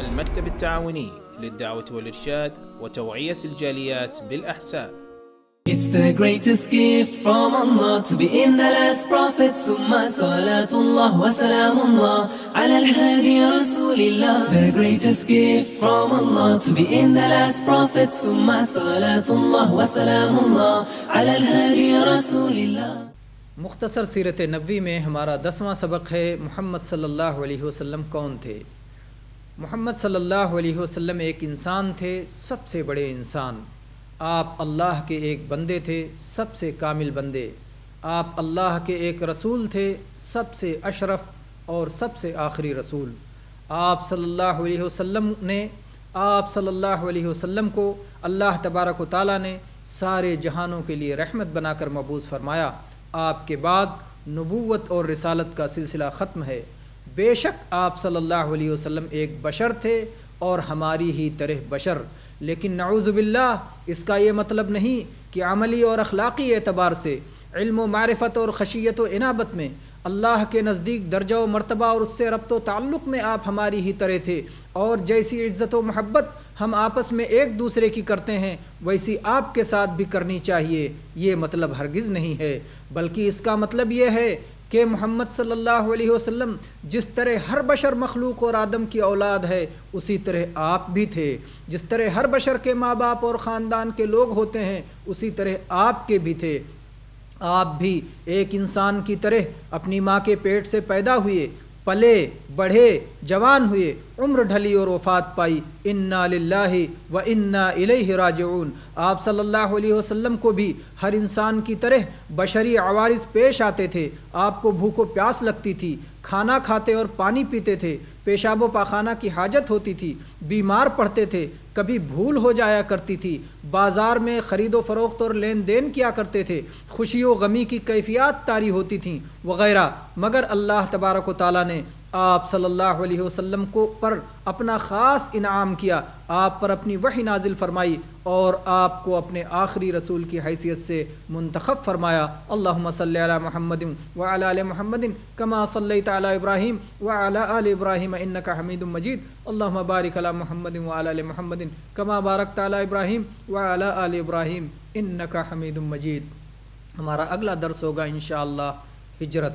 المكتب التعاوني للدعوة والإرشاد وتوعية الجاليات بالأحساء. It's the greatest gift from Allah to be in the last prophet. Summa salatullah wa salamullah ala al-hadi rasulillah. The greatest gift from Allah to be in the last prophet. Summa salatullah wa salamullah ala al-hadi rasulillah. مختصر سیرت نبوی میں ہمارا 10واں سبق ہے محمد صلی اللہ علیہ وسلم کون تھے۔ محمد صلی اللہ علیہ وسلم ایک انسان تھے، سب سے بڑے انسان۔ آپ اللہ کے ایک بندے تھے، سب سے کامل بندے۔ آپ اللہ کے ایک رسول تھے، سب سے اشرف اور سب سے آخری رسول۔ آپ صلی اللہ علیہ وسلم کو اللہ تبارک و تعالیٰ نے سارے جہانوں کے لیے رحمت بنا کر مبعوث فرمایا۔ آپ کے بعد نبوت اور رسالت کا سلسلہ ختم ہے۔ بے شک آپ صلی اللہ علیہ وسلم ایک بشر تھے اور ہماری ہی طرح بشر، لیکن نعوذ باللہ اس کا یہ مطلب نہیں کہ عملی اور اخلاقی اعتبار سے، علم و معرفت اور خشیت و انابت میں، اللہ کے نزدیک درجہ و مرتبہ اور اس سے ربط و تعلق میں آپ ہماری ہی طرح تھے، اور جیسی عزت و محبت ہم آپس میں ایک دوسرے کی کرتے ہیں ویسی آپ کے ساتھ بھی کرنی چاہیے۔ یہ مطلب ہرگز نہیں ہے، بلکہ اس کا مطلب یہ ہے کہ محمد صلی اللہ علیہ وسلم جس طرح ہر بشر مخلوق اور آدم کی اولاد ہے، اسی طرح آپ بھی تھے۔ جس طرح ہر بشر کے ماں باپ اور خاندان کے لوگ ہوتے ہیں، اسی طرح آپ کے بھی تھے۔ آپ بھی ایک انسان کی طرح اپنی ماں کے پیٹ سے پیدا ہوئے، پلے بڑھے، جوان ہوئے، عمر ڈھلی اور وفات پائی۔ انا للہ و انا الیہ راجعون۔ آپ صلی اللہ علیہ وسلم کو بھی ہر انسان کی طرح بشری عوارض پیش آتے تھے۔ آپ کو بھوک و پیاس لگتی تھی، کھانا کھاتے اور پانی پیتے تھے، پیشاب و پاخانہ کی حاجت ہوتی تھی، بیمار پڑتے تھے، کبھی بھول ہو جایا کرتی تھی، بازار میں خرید و فروخت اور لین دین کیا کرتے تھے، خوشی و غمی کی کیفیات طاری ہوتی تھیں وغیرہ، مگر اللہ تبارک و تعالیٰ نے آپ صلی اللہ علیہ وسلم پر اپنا خاص انعام کیا، آپ پر اپنی وحی نازل فرمائی اور آپ کو اپنے آخری رسول کی حیثیت سے منتخب فرمایا۔ اللہم صلی علی محمد وعلی آل محمد کما صلیت علی ابراہیم وعلی آل ابراہیم انک حمید مجید۔ اللہم بارک علی محمد وعلی آل محمد کما بارکت علی ابراہیم وعلی آل ابراہیم انک حمید مجید۔ ہمارا اگلا درس ہوگا انشاءاللہ ہجرت۔